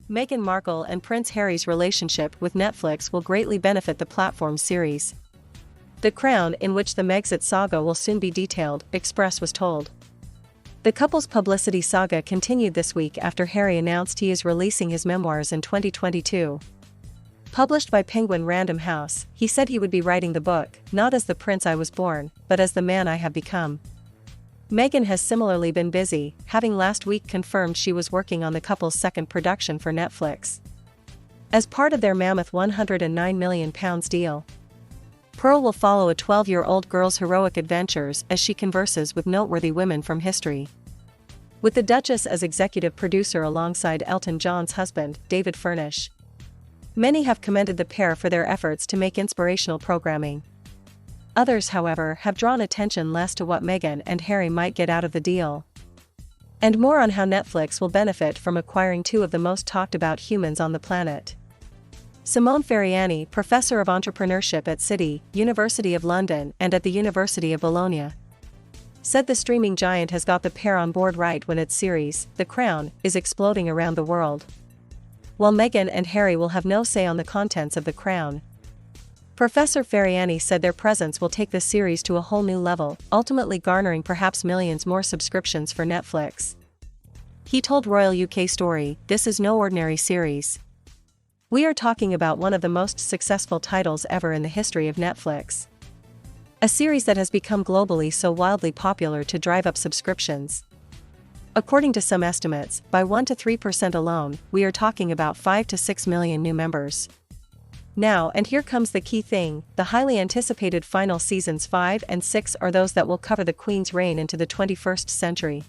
Meghan Markle and Prince Harry's relationship with Netflix will greatly benefit the platform's series. The Crown, in which the Megxit saga will soon be detailed, Express was told. The couple's publicity saga continued this week after Harry announced he is releasing his memoirs in 2022. Published by Penguin Random House, he said he would be writing the book, not as the prince I was born, but as the man I have become. Meghan has similarly been busy, having last week confirmed she was working on the couple's second production for Netflix. As part of their mammoth £109 million deal, Pearl will follow a 12-year-old girl's heroic adventures as she converses with noteworthy women from history. With the Duchess as executive producer alongside Elton John's husband, David Furnish. Many have commended the pair for their efforts to make inspirational programming. Others, however, have drawn attention less to what Meghan and Harry might get out of the deal, and more on how Netflix will benefit from acquiring two of the most talked-about humans on the planet. Simone Ferriani, professor of entrepreneurship at City, University of London and at the University of Bologna, said the streaming giant has got the pair on board right when its series, The Crown, is exploding around the world. While Meghan and Harry will have no say on the contents of The Crown, Professor Ferriani said their presence will take the series to a whole new level, ultimately garnering perhaps millions more subscriptions for Netflix. He told Royal UK Story, "This is no ordinary series. We are talking about one of the most successful titles ever in the history of Netflix. A series that has become globally so wildly popular to drive up subscriptions. According to some estimates, by 1 to 3% alone, we are talking about 5 to 6 million new members. Now, and here comes the key thing, the highly anticipated final seasons 5 and 6 are those that will cover the Queen's reign into the 21st century.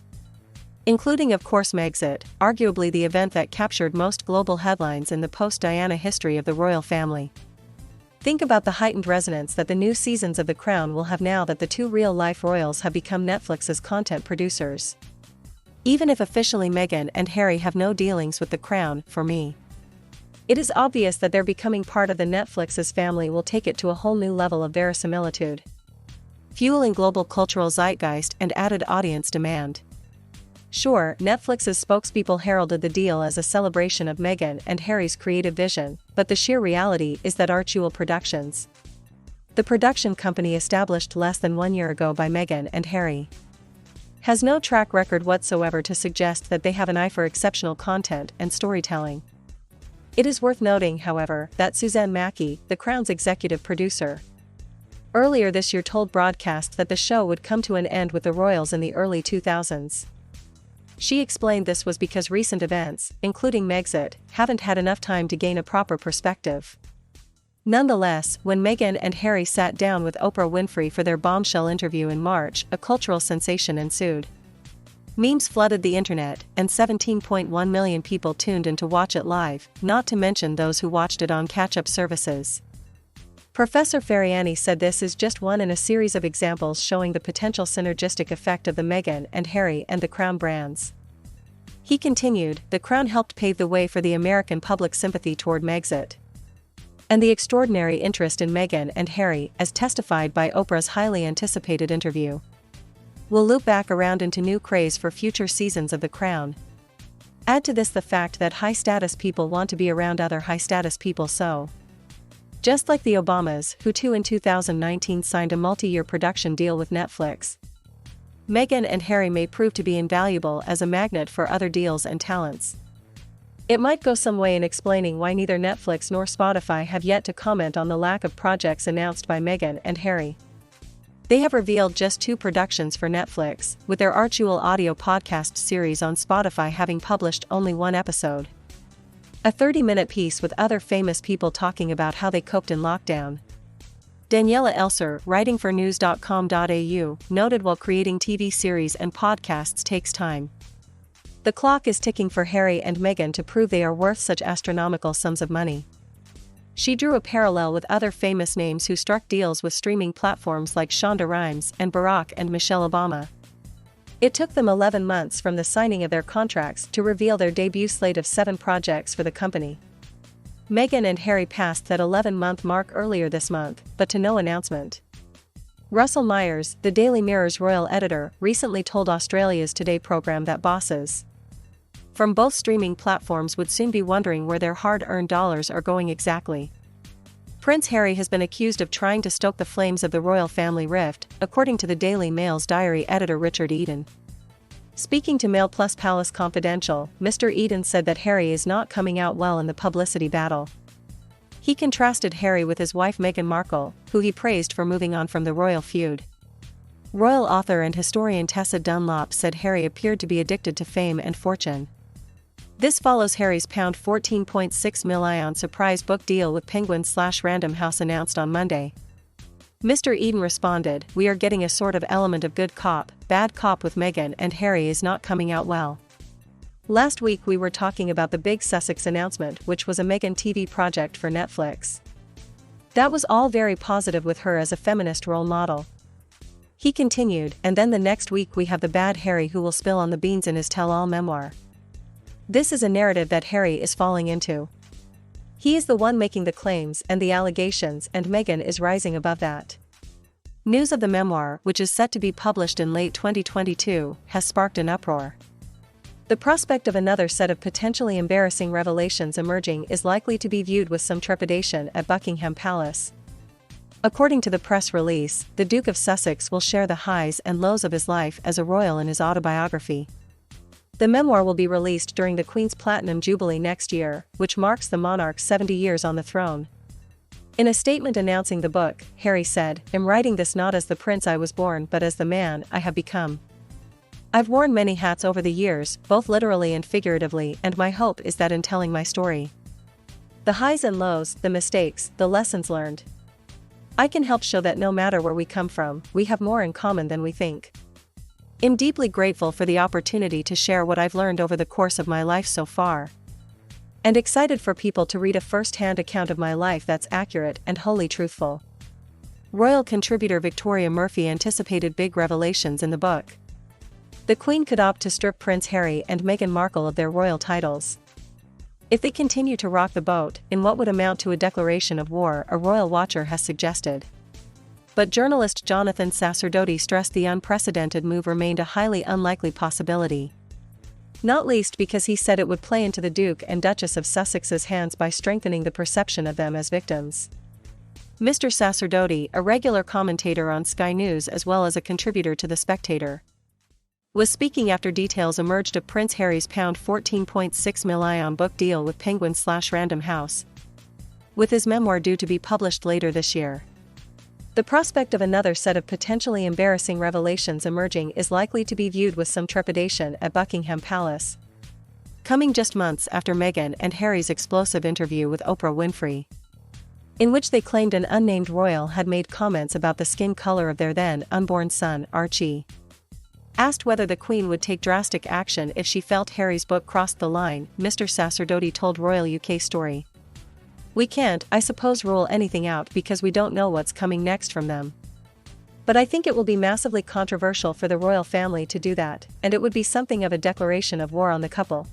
Including of course Megxit, arguably the event that captured most global headlines in the post-Diana history of the royal family. Think about the heightened resonance that the new seasons of The Crown will have now that the two real-life royals have become Netflix's content producers. Even if officially Meghan and Harry have no dealings with The Crown, for me, it is obvious that their becoming part of the Netflix's family will take it to a whole new level of verisimilitude, fueling global cultural zeitgeist and added audience demand. Sure, Netflix's spokespeople heralded the deal as a celebration of Meghan and Harry's creative vision, but the sheer reality is that Archewell Productions, the production company established less than 1 year ago by Meghan and Harry, has no track record whatsoever to suggest that they have an eye for exceptional content and storytelling. It is worth noting, however, that Suzanne Mackey, The Crown's executive producer, earlier this year told broadcast that the show would come to an end with the royals in the early 2000s. She explained this was because recent events, including Megxit, haven't had enough time to gain a proper perspective. Nonetheless, when Meghan and Harry sat down with Oprah Winfrey for their bombshell interview in March, a cultural sensation ensued. Memes flooded the internet, and 17.1 million people tuned in to watch it live, not to mention those who watched it on catch-up services. Professor Ferriani said this is just one in a series of examples showing the potential synergistic effect of the Meghan and Harry and The Crown brands. He continued, The Crown helped pave the way for the American public sympathy toward Megxit, and the extraordinary interest in Meghan and Harry, as testified by Oprah's highly anticipated interview, will loop back around into new craze for future seasons of The Crown. Add to this the fact that high-status people want to be around other high-status people, so just like the Obamas, who too in 2019 signed a multi-year production deal with Netflix, Meghan and Harry may prove to be invaluable as a magnet for other deals and talents. It might go some way in explaining why neither Netflix nor Spotify have yet to comment on the lack of projects announced by Meghan and Harry. They have revealed just 2 productions for Netflix, with their Archewell audio podcast series on Spotify having published only 1 episode. A 30-minute piece with other famous people talking about how they coped in lockdown. Daniela Elser, writing for news.com.au, noted while creating TV series and podcasts takes time. The clock is ticking for Harry and Meghan to prove they are worth such astronomical sums of money. She drew a parallel with other famous names who struck deals with streaming platforms like Shonda Rhimes and Barack and Michelle Obama. It took them 11 months from the signing of their contracts to reveal their debut slate of 7 projects for the company. Meghan and Harry passed that 11-month mark earlier this month, but to no announcement. Russell Myers, the Daily Mirror's royal editor, recently told Australia's Today programme that bosses from both streaming platforms would soon be wondering where their hard-earned dollars are going exactly. Prince Harry has been accused of trying to stoke the flames of the royal family rift, according to the Daily Mail's diary editor Richard Eden. Speaking to Mail Plus Palace Confidential, Mr. Eden said that Harry is not coming out well in the publicity battle. He contrasted Harry with his wife Meghan Markle, who he praised for moving on from the royal feud. Royal author and historian Tessa Dunlop said Harry appeared to be addicted to fame and fortune. This follows Harry's £14.6 million surprise book deal with Penguin/Random House announced on Monday. Mr. Eden responded, "We are getting a sort of element of good cop, bad cop with Meghan, and Harry is not coming out well. Last week we were talking about the big Sussex announcement, which was a Meghan TV project for Netflix. That was all very positive with her as a feminist role model." He continued, "And then the next week we have the bad Harry who will spill on the beans in his tell-all memoir. This is a narrative that Harry is falling into. He is the one making the claims and the allegations, and Meghan is rising above that." News of the memoir, which is set to be published in late 2022, has sparked an uproar. The prospect of another set of potentially embarrassing revelations emerging is likely to be viewed with some trepidation at Buckingham Palace. According to the press release, the Duke of Sussex will share the highs and lows of his life as a royal in his autobiography. The memoir will be released during the Queen's Platinum Jubilee next year, which marks the monarch's 70 years on the throne. In a statement announcing the book, Harry said, "I'm writing this not as the prince I was born but as the man I have become. I've worn many hats over the years, both literally and figuratively, and my hope is that in telling my story, the highs and lows, the mistakes, the lessons learned, I can help show that no matter where we come from, we have more in common than we think. I'm deeply grateful for the opportunity to share what I've learned over the course of my life so far. And excited for people to read a first-hand account of my life that's accurate and wholly truthful." Royal contributor Victoria Murphy anticipated big revelations in the book. The Queen could opt to strip Prince Harry and Meghan Markle of their royal titles. If they continue to rock the boat, in what would amount to a declaration of war, a royal watcher has suggested. But journalist Jonathan Sacerdoti stressed the unprecedented move remained a highly unlikely possibility. Not least because he said it would play into the Duke and Duchess of Sussex's hands by strengthening the perception of them as victims. Mr. Sacerdoti, a regular commentator on Sky News as well as a contributor to The Spectator, was speaking after details emerged of Prince Harry's £14.6 million book deal with Penguin/Random House, with his memoir due to be published later this year. The prospect of another set of potentially embarrassing revelations emerging is likely to be viewed with some trepidation at Buckingham Palace, coming just months after Meghan and Harry's explosive interview with Oprah Winfrey, in which they claimed an unnamed royal had made comments about the skin color of their then unborn son, Archie. Asked whether the Queen would take drastic action if she felt Harry's book crossed the line, Mr. Sacerdoti told Royal UK Story, "We can't, I suppose, rule anything out because we don't know what's coming next from them. But I think it will be massively controversial for the royal family to do that, and it would be something of a declaration of war on the couple.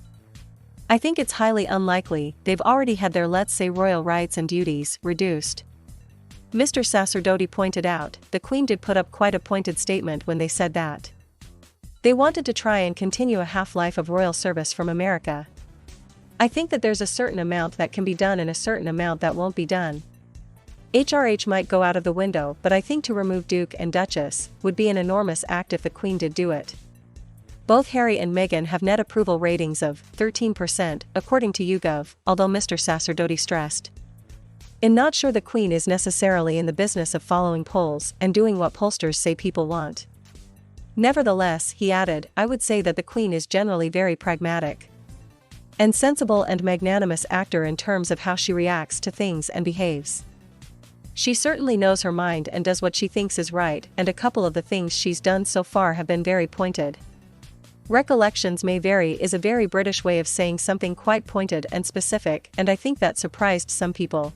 I think it's highly unlikely. They've already had their, let's say, royal rights and duties reduced." Mr. Sacerdoti pointed out, the Queen did put up quite a pointed statement when they said that they wanted to try and continue a half-life of royal service from America. "I think that there's a certain amount that can be done and a certain amount that won't be done. HRH might go out of the window, but I think to remove Duke and Duchess would be an enormous act if the Queen did do it." Both Harry and Meghan have net approval ratings of 13%, according to YouGov, although Mr. Sacerdoti stressed, "I'm not sure the Queen is necessarily in the business of following polls and doing what pollsters say people want. Nevertheless," he added, "I would say that the Queen is generally very pragmatic and sensible and magnanimous actor in terms of how she reacts to things and behaves. She certainly knows her mind and does what she thinks is right, and a couple of the things she's done so far have been very pointed. Recollections may vary is a very British way of saying something quite pointed and specific, and I think that surprised some people.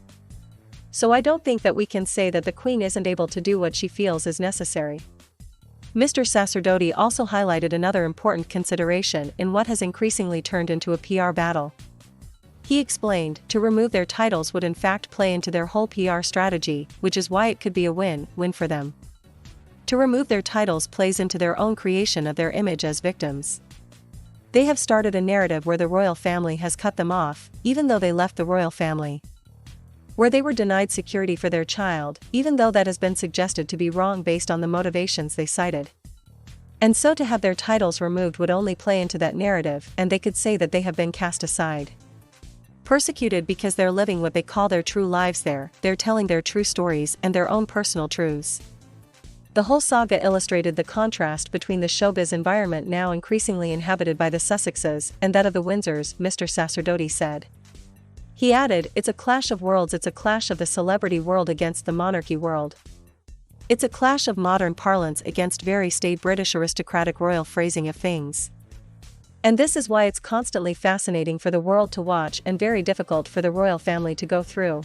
So I don't think that we can say that the Queen isn't able to do what she feels is necessary." Mr. Sacerdoti also highlighted another important consideration in what has increasingly turned into a PR battle. He explained, to remove their titles would in fact play into their whole PR strategy, which is why it could be a win-win for them. To remove their titles plays into their own creation of their image as victims. They have started a narrative where the royal family has cut them off, even though they left the royal family. Where they were denied security for their child, even though that has been suggested to be wrong based on the motivations they cited. And so to have their titles removed would only play into that narrative, and they could say that they have been cast aside. Persecuted because they're living what they call their true lives there, they're telling their true stories and their own personal truths. The whole saga illustrated the contrast between the showbiz environment now increasingly inhabited by the Sussexes and that of the Windsors, Mr. Sacerdoti said. He added, "It's a clash of worlds, it's a clash of the celebrity world against the monarchy world. It's a clash of modern parlance against very staid British aristocratic royal phrasing of things. And this is why it's constantly fascinating for the world to watch and very difficult for the royal family to go through."